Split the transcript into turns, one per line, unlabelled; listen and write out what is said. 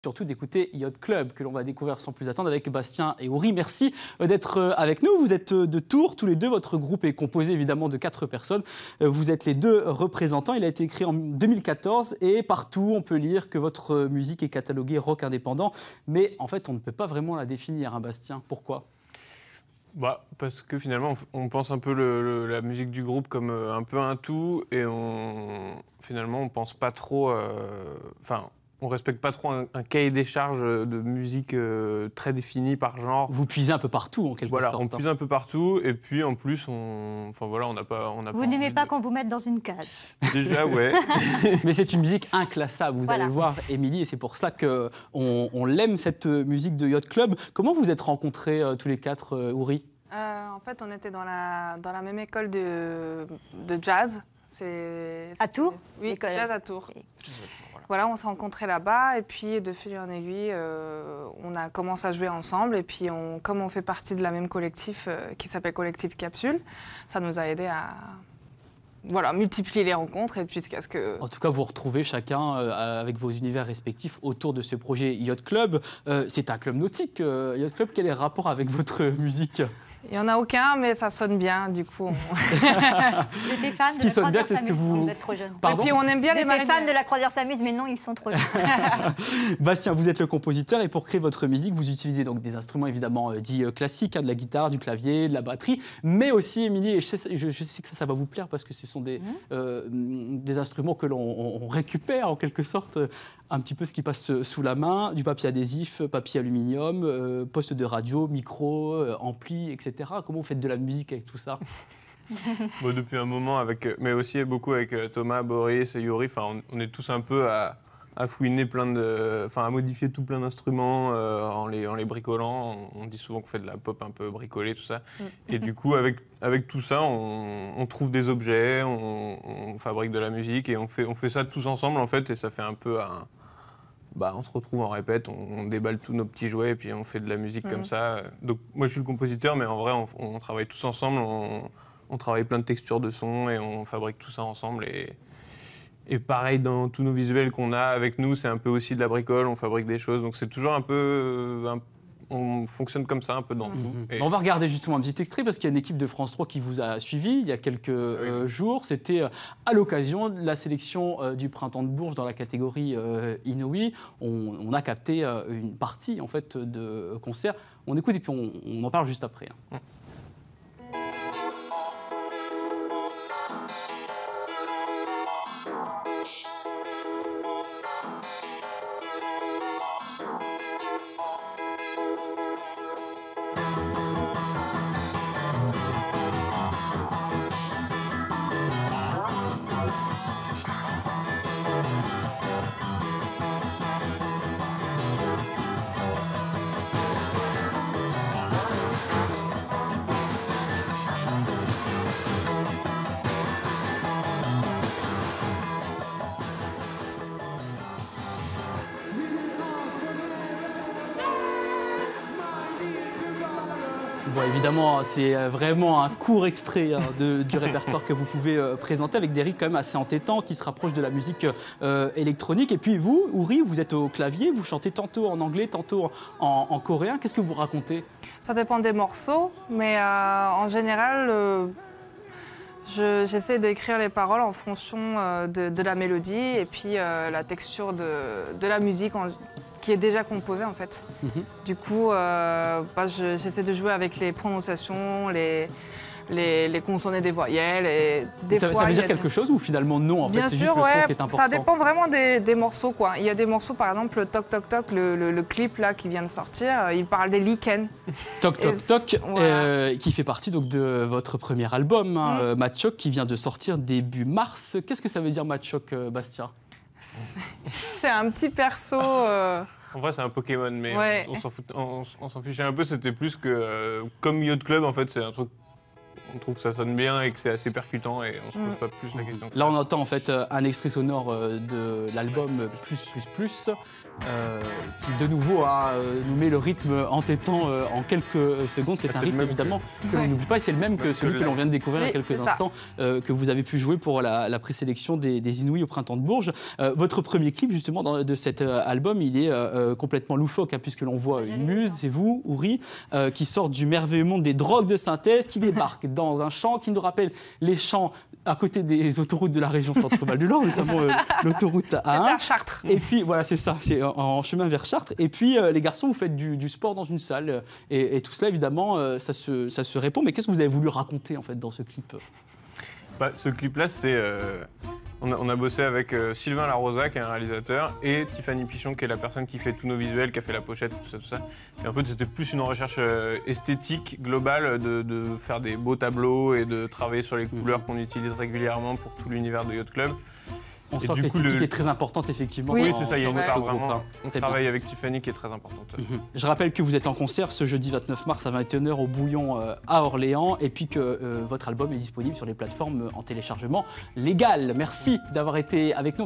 Surtout d'écouter Yacht Club, que l'on va découvrir sans plus attendre avec Bastien et Ouri. Merci d'être avec nous. Vous êtes de Tours, tous les deux. Votre groupe est composé évidemment de 4 personnes. Vous êtes les 2 représentants. Il a été écrit en 2014 et partout on peut lire que votre musique est cataloguée rock indépendant. Mais en fait, on ne peut pas vraiment la définir, hein, Bastien. Pourquoi ?
Parce que finalement, on pense un peu la musique du groupe comme un peu un tout et finalement, on pense pas trop... on respecte pas trop un cahier des charges de musique très défini par genre.
Vous puisez un peu partout en quelque sorte.
Voilà, on puise un peu partout et puis en plus, on n'a pas...
Vous n'aimez pas qu'on vous mette dans une case.
Déjà, ouais.
Mais c'est une musique inclassable, vous allez le voir, Émilie, et c'est pour cela qu'on l'aime, cette musique de Yacht Club. Comment vous êtes rencontrés tous les 4, Ouri ?
En fait, on était dans la même école de jazz.
À Tours ?
Oui, jazz à Tours. Voilà, on s'est rencontrés là-bas et puis de fil en aiguille, on a commencé à jouer ensemble et puis comme on fait partie de la même collectif qui s'appelle Collectif Capsule, ça nous a aidé à multiplier les rencontres et jusqu'à ce que...
En tout cas, vous retrouvez chacun avec vos univers respectifs autour de ce projet Yacht Club. C'est un club nautique, Yacht Club. Quel est le rapport avec votre musique ?
Il n'y en a aucun, mais ça sonne bien, du coup.
J'étais fan
ce qui sonne bien, c'est ce que vous...
Vous êtes trop jeune.
Pardon ?
Et puis on aime bien les
J'étais fan de La Croisière s'amuse, mais non, ils sont trop jeunes.
Bastien, vous êtes le compositeur et pour créer votre musique, vous utilisez donc des instruments évidemment dits classiques, de la guitare, du clavier, de la batterie, mais aussi, Émilie, et je sais que ça va vous plaire parce que ce sont des instruments que l'on récupère en quelque sorte, un petit peu ce qui passe sous la main, du papier adhésif, papier aluminium, poste de radio, micro, ampli, etc. Comment vous faites de la musique avec tout ça ?
Depuis un moment, mais aussi beaucoup avec Thomas, Boris et Yuri, on est tous un peu à fouiner à modifier tout plein d'instruments en les bricolant. On dit souvent qu'on fait de la pop un peu bricolée, tout ça. Et du coup, avec tout ça, on trouve des objets, on fabrique de la musique et on fait ça tous ensemble en fait. Et ça fait un peu on se retrouve, on répète, on déballe tous nos petits jouets et puis on fait de la musique comme ça. Donc moi, je suis le compositeur, mais en vrai, on travaille tous ensemble. On travaille plein de textures de sons et on fabrique tout ça ensemble. Et pareil, dans tous nos visuels qu'on a avec nous, c'est un peu aussi de la bricole, on fabrique des choses. Donc c'est toujours un peu... on fonctionne comme ça, un peu dans tout. Et...
On va regarder justement un petit extrait parce qu'il y a une équipe de France 3 qui vous a suivi il y a quelques jours. C'était à l'occasion de la sélection du Printemps de Bourges dans la catégorie Inouï. On a capté une partie en fait, de concert. On écoute et puis on en parle juste après. Bon, évidemment, c'est vraiment un court extrait du répertoire que vous pouvez présenter avec des rythmes quand même assez entêtants qui se rapprochent de la musique électronique. Et puis vous, Ouri, vous êtes au clavier, vous chantez tantôt en anglais, tantôt en coréen. Qu'est-ce que vous racontez ?
Ça dépend des morceaux, mais en général, j'essaie d'écrire les paroles en fonction de la mélodie et puis la texture de la musique qui est déjà composée en fait. Du coup, j'essaie de jouer avec les prononciations, les consonnes des voyelles. Et
ça veut dire quelque chose ou finalement non en fait, c'est juste le son qui est important.
Ça dépend vraiment des morceaux quoi. Il y a des morceaux par exemple Toc Toc Toc, le clip là qui vient de sortir, il parle des lichens.
Toc Toc Toc, voilà. Qui fait partie donc de votre premier album, Machoc, qui vient de sortir début mars. Qu'est-ce que ça veut dire Machoc, Bastien ?
C'est un petit perso.
En vrai, c'est un Pokémon, mais on s'en fichait un peu. C'était plus que, comme Yacht Club, en fait, c'est un truc. On trouve que ça sonne bien et que c'est assez percutant et on se pose pas plus la question.
Là, on entend en fait un extrait sonore de l'album Plus, qui de nouveau, nous met le rythme entêtant en quelques secondes. C'est un rythme évidemment que l'on n'oublie pas et c'est le même que celui que l'on vient de découvrir il y a quelques instants, que vous avez pu jouer pour la présélection des Inouïs au Printemps de Bourges. Votre premier clip justement de cet album, il est complètement loufoque puisque l'on voit une muse, c'est vous, Ouri, qui sort du merveilleux monde des drogues de synthèse, qui débarque dans un champ qui nous rappelle les champs à côté des autoroutes de la région Centre-Val du Nord, notamment l'autoroute A1.
C'est à Chartres.
Et puis voilà, c'est ça, c'est en chemin vers Chartres. Et puis les garçons, vous faites du sport dans une salle. Et tout cela, évidemment, ça se répond. Mais qu'est-ce que vous avez voulu raconter en fait dans ce clip?
Ce clip-là, c'est... On a bossé avec Sylvain Larosa, qui est un réalisateur, et Tiffany Pichon, qui est la personne qui fait tous nos visuels, qui a fait la pochette, tout ça. Et en fait, c'était plus une recherche esthétique globale de faire des beaux tableaux et de travailler sur les couleurs qu'on utilise régulièrement pour tout l'univers de Yacht Club.
On sent que l'esthétique est très importante, effectivement.
Oui, c'est ça, il y a une part
groupe,
vraiment. On travaille avec Tiffany qui est très importante.
Je rappelle que vous êtes en concert ce jeudi 29 mars à 21h au Bouillon à Orléans et puis que votre album est disponible sur les plateformes en téléchargement légal. Merci d'avoir été avec nous.